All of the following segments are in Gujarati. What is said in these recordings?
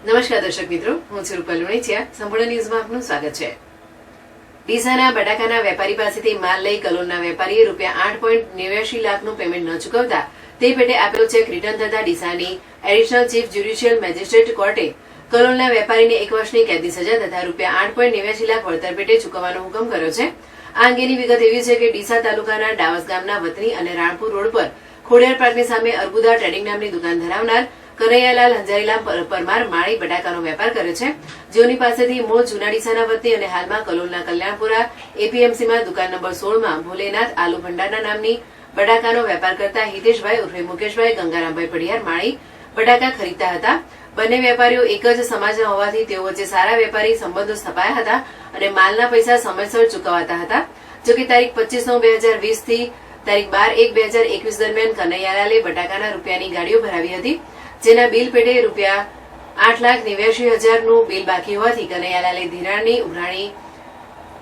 નમસ્કાર દર્શક મિત્રો, હું છું રૂપલ લુણીચિયા. સંપૂર્ણ ન્યૂઝમાં આપનું સ્વાગત છે. ડીસાના બટાકાના વેપારી પાસેથી માલ લઈ કલોલના વેપારીએ ₹8.89 લાખનું પેમેન્ટ ન ચૂકવતા તે પેટે આપેલો ચેક રિટર્ન થતા ડીસાની એડિશનલ ચીફ જ્યુડિશિયલ મેજિસ્ટ્રેટ કોર્ટે કલોલના વેપારીને 1 વર્ષની કેદની સજા તથા ₹8.89 લાખ વળતર પેટે ચૂકવવાનો હુકમ કર્યો છે. આ અંગેની વિગત એવી છે કે ડીસા તાલુકાના ડાવસ ગામના વતની અને રાણપુર રોડ પર ખોડિયાર પાર્કની સામે અર્બુદા ટ્રેડિંગ નામની દુકાન ધરાવનાર કનૈયાલાલ હંજારીલાલ પરમાર માળી બટાકાનો વેપાર કરે છે, જેઓની પાસેથી મૂળ જૂના ડીસાના વતની અને હાલમાં કલોલના કલ્યાણપુરા એપીએમસીમાં દુકાન નંબર 16માં ભોલેનાથ આલુ ભંડારના નામની બટાકાનો વેપાર કરતા હિતેશભાઈ ઉર્ફે મુકેશભાઈ ગંગારામભાઈ પડિયાર માળી બટાકા ખરીદતા હતા. બંને વેપારીઓ એક જ સમાજના હોવાથી તેઓ વચ્ચે સારા વેપારી સંબંધો સ્થપાયા હતા અને માલના પૈસા સમયસર ચૂકવાતા હતા. જોકે તારીખ 25/9/2020 થી તારીખ 12/1/2021 દરમિયાન કનૈયાલાલે બટાકાના રૂપિયાની ગાડીઓ ભરાવી હતી, જેના બિલ પેટે ₹8,89,000 નું બિલ બાકી હોવાથી કનૈયાલાલે ધિરાણની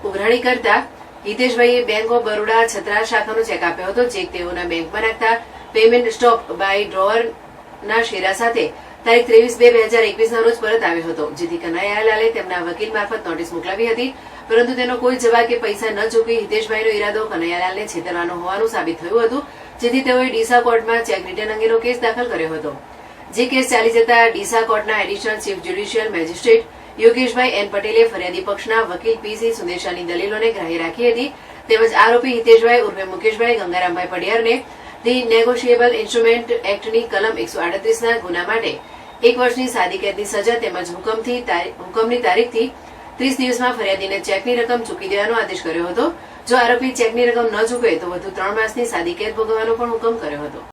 ઉઘરાણી કરતા હિતેશભાઈએ bank of Baroda Chatra શાખાનો check આપ્યો હતો. ચેક તેઓના બેંકમાં નાખતા પેમેન્ટ સ્ટોપ બાય ડ્રોવરના શેરા સાથે તારીખ 23/2/2021 રોજ પરત આવ્યો હતો, જેથી કનૈયાલાલે તેમના વકીલ મારફત નોટિસ મોકલાવી હતી, પરંતુ તેનો કોઈ જવાબ કે પૈસા ન ચૂકવી હિતેશભાઈનો ઈરાદો કનૈયાલાલને છેતરવાનો હોવાનું સાબિત થયું હતું, જેથી તેઓએ ડીસા કોર્ટમાં ચેક રિટર્ન અંગેનો કેસ દાખલ કર્યો હતો. જે કેસ ચાલી જતા ડીસા કોર્ટના એડિશનલ ચીફ જ્યુડિશિયલ મેજિસ્ટ્રેટ યોગેશભાઈ એન પટેલે ફરિયાદી પક્ષના વકીલ પીસી સુદેશાની દલીલોને ગ્રાહ્ય રાખી હતી, તેમજ આરોપી હિતેશભાઈ ઉર્ફે મુકેશભાઈ ગંગારામભાઈ પડિયારને ધી નેગોશિયેબલ ઇન્સ્ટ્રુમેન્ટ એક્ટની કલમ 138ના ગુના માટે 1 વર્ષની સાદી કેદની સજા તેમજ હુકમની તારીખથી 30 દિવસમાં ફરિયાદીને ચેકની રકમ ચૂકી દેવાનો આદેશ કર્યો હતો. જો આરોપી ચેકની રકમ ન ચૂકવે તો વધુ 3 માસની સાદી કેદ ભોગવવાનો પણ હુકમ કર્યો હતો.